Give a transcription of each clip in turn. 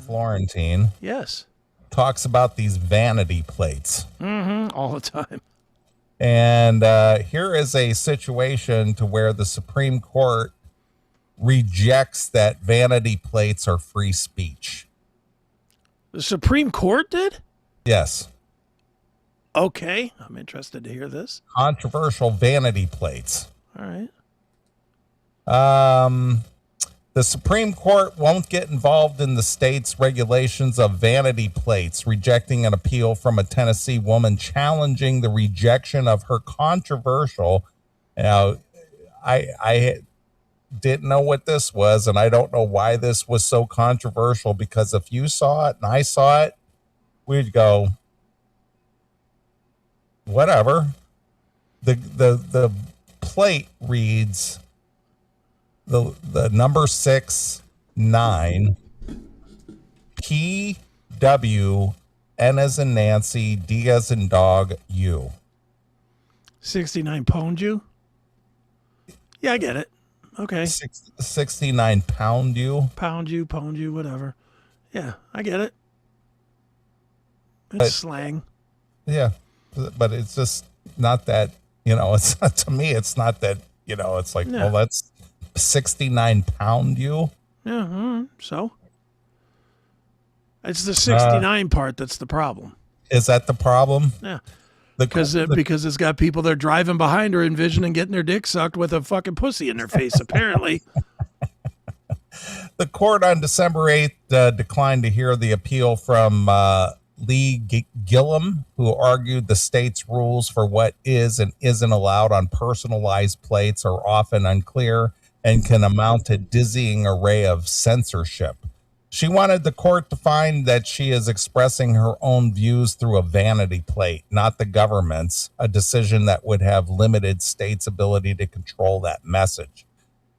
Florentine, Yes. talks about these vanity plates. All the time. And here is a situation to where the Supreme Court rejects that vanity plates are free speech. The Supreme Court did? Yes. Okay. I'm interested to hear this. Controversial vanity plates. All right. The Supreme Court won't get involved in the state's regulations of vanity plates, rejecting an appeal from a Tennessee woman challenging the rejection of her controversial. Now, I didn't know what this was, and I don't know why this was so controversial, because if you saw it and I saw it, we'd go, whatever. The plate reads the number 69 PW N as in Nancy, D as in dog, U. 69PWNDU? Yeah, I get it. Okay. 69 pound U. Pound you, whatever. Yeah, I get it. It's slang. Yeah, but it's just not that, it's not, to me, it's not that, it's like, well, that's 69 pound U. Yeah, so? It's the 69 part that's the problem. Is that the problem? Yeah. Because it's got people that are driving behind her envisioning getting their dick sucked with a fucking pussy in their face, apparently. The court on December 8th declined to hear the appeal from Lee Gillum, who argued the state's rules for what is and isn't allowed on personalized plates are often unclear and can amount to dizzying array of censorship. She wanted the court to find that she is expressing her own views through a vanity plate, not the government's, a decision that would have limited states' ability to control that message.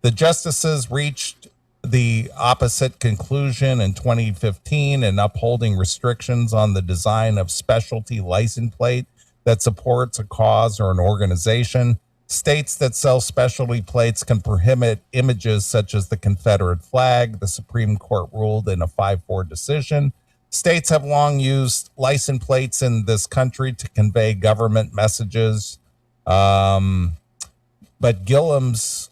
The justices reached the opposite conclusion in 2015 in upholding restrictions on the design of specialty license plate that supports a cause or an organization. States that sell specialty plates can prohibit images such as the Confederate flag, the Supreme Court ruled in a 5-4 decision. States have long used license plates in this country to convey government messages. But Gillum's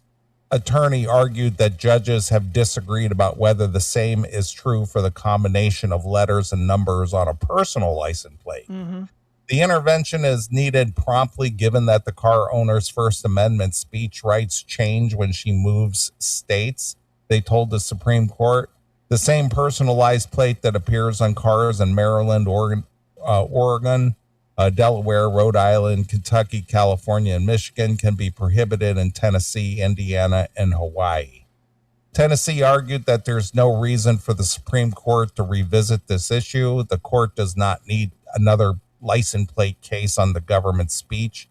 attorney argued that judges have disagreed about whether the same is true for the combination of letters and numbers on a personal license plate. Mm-hmm. The intervention is needed promptly, given that the car owner's First Amendment speech rights change when she moves states. They told the Supreme Court the same personalized plate that appears on cars in Maryland, Oregon, Delaware, Rhode Island, Kentucky, California, and Michigan can be prohibited in Tennessee, Indiana, and Hawaii. Tennessee argued that there's no reason for the Supreme Court to revisit this issue. The court does not need another license plate case on the government speech.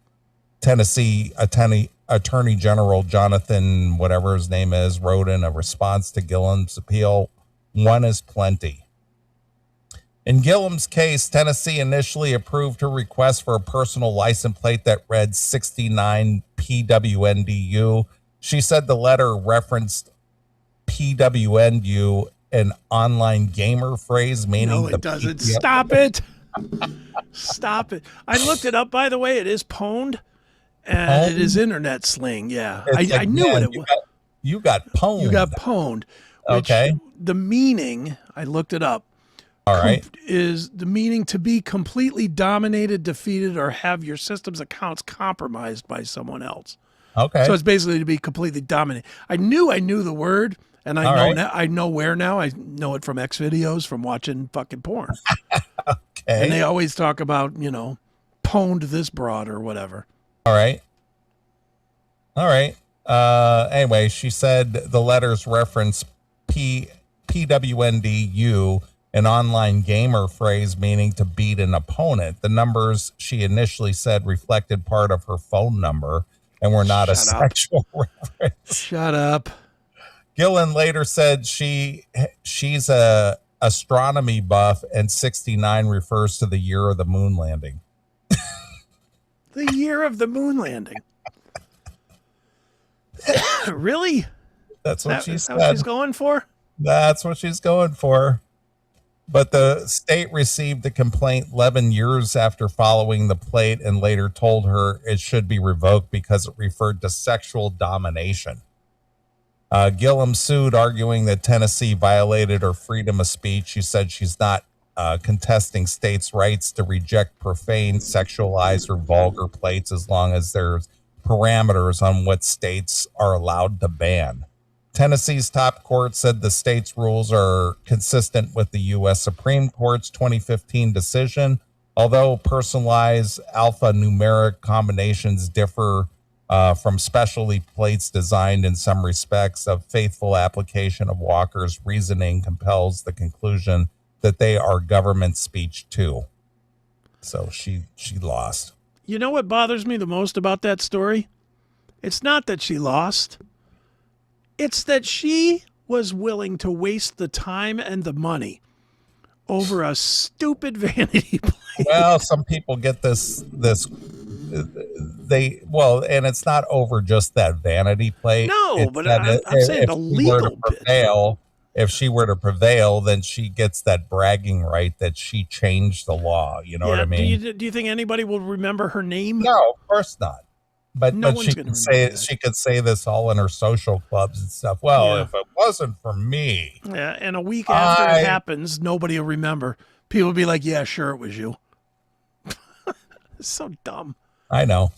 Tennessee Attorney General Jonathan, whatever his name is, wrote in a response to Gillum's appeal, "One is plenty." In Gillum's case, Tennessee initially approved her request for a personal license plate that read 69 PWNDU. She said the letter referenced PWNDU, an online gamer phrase meaning no, it doesn't. Stop it. Stop it. I looked it up, by the way. It is pwned, and it is internet sling. Yeah. I knew it was. You got pwned. You got pwned. Okay. The meaning, I looked it up. All right. Is the meaning to be completely dominated, defeated, or have your system's accounts compromised by someone else. Okay. So it's basically to be completely dominated. I knew the word, and I know where now. I know it from X videos, from watching fucking porn. Okay. And they always talk about, pwned this broad or whatever. All right. Anyway, she said the letters reference PWNDU, an online gamer phrase meaning to beat an opponent. The numbers she initially said reflected part of her phone number and were not a sexual reference. Shut up. Gillen later said she's a astronomy buff, and 69 refers to the year of the moon landing. The year of the moon landing. Really? That's what she said. What she's going for? That's what she's going for. But the state received the complaint 11 years after following the plate and later told her it should be revoked because it referred to sexual domination. Gillum sued, arguing that Tennessee violated her freedom of speech. She said she's not contesting states' rights to reject profane, sexualized, or vulgar plates as long as there's parameters on what states are allowed to ban. Tennessee's top court said the state's rules are consistent with the U.S. Supreme Court's 2015 decision. Although personalized alphanumeric combinations differ from specialty plates designed in some respects, a faithful application of Walker's reasoning compels the conclusion that they are government speech too. So she lost. You know what bothers me the most about that story? It's not that she lost. It's that she was willing to waste the time and the money over a stupid vanity plate. Well, some people get this and it's not over just that vanity plate. No, but I'm saying the legal bit. If she were to prevail, then she gets that bragging right that she changed the law. You know what I mean? Do you think anybody will remember her name? No, of course not. But she could say that. She could say this all in her social clubs and stuff. Well, if it wasn't for me. Yeah, and a week after it happens, nobody will remember. People will be like, yeah, sure, it was you. It's so dumb. I know.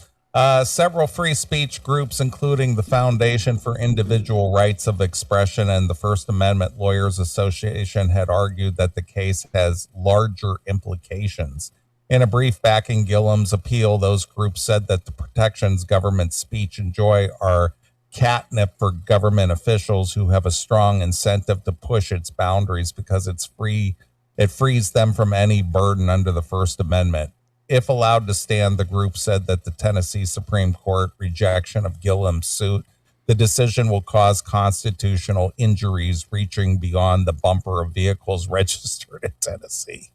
Several free speech groups, including the Foundation for Individual Rights of Expression and the First Amendment Lawyers Association, had argued that the case has larger implications. In a brief backing Gillum's appeal, those groups said that the protections government speech enjoy are catnip for government officials who have a strong incentive to push its boundaries because it's free. It frees them from any burden under the First Amendment. If allowed to stand, the group said that the Tennessee Supreme Court rejection of Gillum's suit, the decision will cause constitutional injuries reaching beyond the bumper of vehicles registered in Tennessee.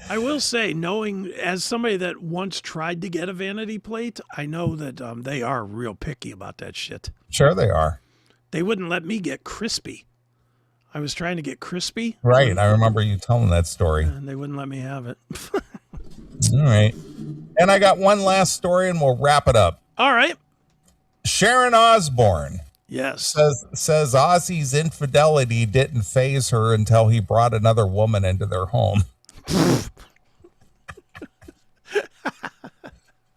I will say, knowing as somebody that once tried to get a vanity plate, I know that they are real picky about that shit. Sure they are. They wouldn't let me get crispy. I was trying to get crispy. Right. I remember you telling that story. And they wouldn't let me have it. All right. And I got one last story and we'll wrap it up. All right. Sharon Osbourne. Yes. Says Ozzy's infidelity didn't faze her until he brought another woman into their home.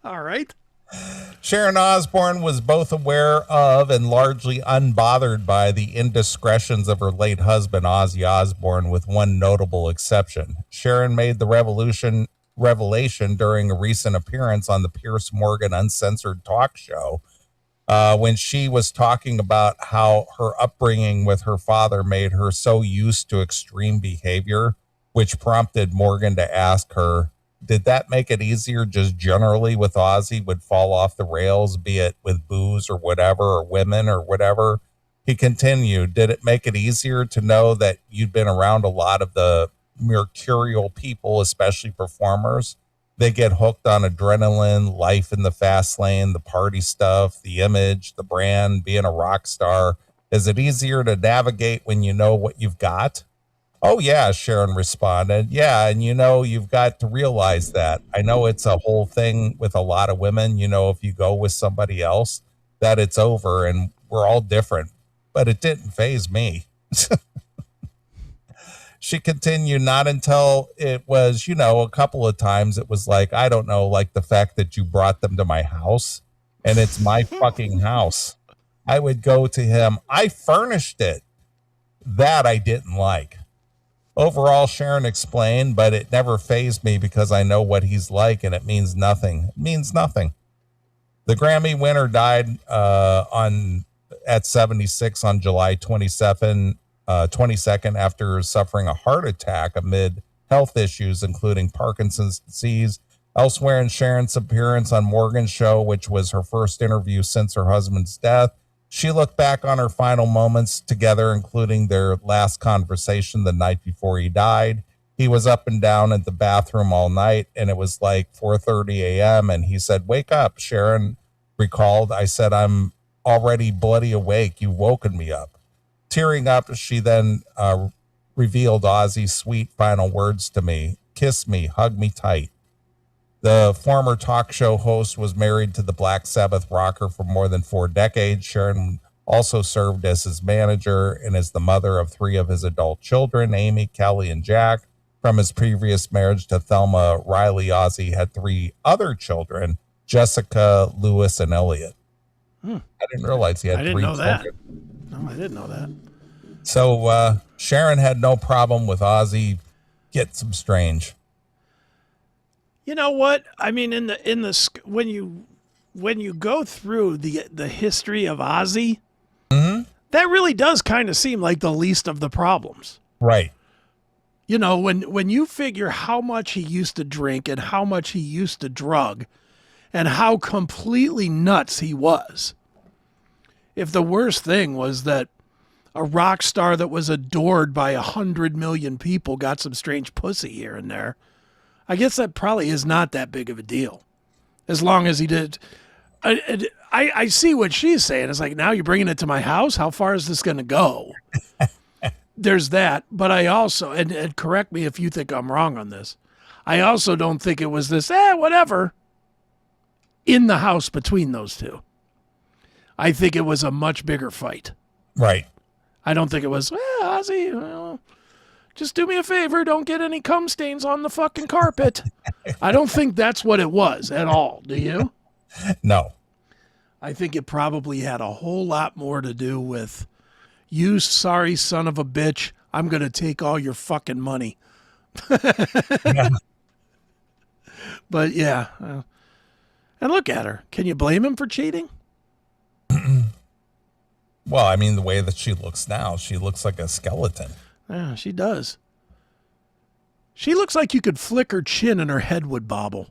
All right. Sharon Osbourne was both aware of and largely unbothered by the indiscretions of her late husband, Ozzy Osbourne, with one notable exception. Sharon made the revelation during a recent appearance on the Piers Morgan Uncensored talk show when she was talking about how her upbringing with her father made her so used to extreme behavior, which prompted Morgan to ask her, did that make it easier just generally with Ozzy would fall off the rails, be it with booze or whatever, or women or whatever? He continued, did it make it easier to know that you'd been around a lot of the mercurial people, especially performers? They get hooked on adrenaline, life in the fast lane, the party stuff, the image, the brand, being a rock star. Is it easier to navigate when you know what you've got? Oh, yeah, Sharon responded. Yeah, and you've got to realize that. I know it's a whole thing with a lot of women. If you go with somebody else, that it's over and we're all different. But it didn't faze me. She continued, not until it was, a couple of times it was like, I don't know, like the fact that you brought them to my house and it's my fucking house. I would go to him. I furnished it. That I didn't like. Overall, Sharon explained, but it never fazed me because I know what he's like and it means nothing. It means nothing. The Grammy winner died at 76 on July 22nd after suffering a heart attack amid health issues, including Parkinson's disease. Elsewhere in Sharon's appearance on Morgan's show, which was her first interview since her husband's death, she looked back on her final moments together, including their last conversation the night before he died. He was up and down at the bathroom all night, and it was like 4:30 a.m. And he said, wake up, Sharon recalled. I said, I'm already bloody awake. You've woken me up. Tearing up, she then revealed Ozzy's sweet final words to me. Kiss me, hug me tight. The former talk show host was married to the Black Sabbath rocker for more than 4 decades. Sharon also served as his manager and is the mother of 3 of his adult children, Amy, Kelly, and Jack. From his previous marriage to Thelma Riley, Ozzy had 3 other children, Jessica, Lewis, and Elliot. I didn't realize he had 3 children. That. No, I didn't know that. So Sharon had no problem with Ozzy. Get some strange. You know what? I mean, when you go through the history of Ozzy, that really does kind of seem like the least of the problems. Right. You know, when you figure how much he used to drink and how much he used to drug and how completely nuts he was. If the worst thing was that a rock star that was adored by 100 million people got some strange pussy here and there, I guess that probably is not that big of a deal. As long as he did. I see what she's saying. It's like, now you're bringing it to my house? How far is this going to go? There's that. But I also, and correct me if you think I'm wrong on this, I also don't think it was this, whatever, in the house between those two. I think it was a much bigger fight. Right. I don't think it was, Ozzy, just do me a favor, don't get any cum stains on the fucking carpet. I don't think that's what it was at all. Do you? No. I think it probably had a whole lot more to do with, you sorry son of a bitch, I'm going to take all your fucking money. Yeah. But yeah. And look at her. Can you blame him for cheating? Well, I mean, the way that she looks now, she looks like a skeleton. Yeah, she does. She looks like you could flick her chin and her head would bobble.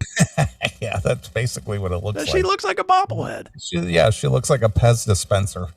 Yeah, that's basically what it looks like. She looks like a bobblehead. She looks like a Pez dispenser.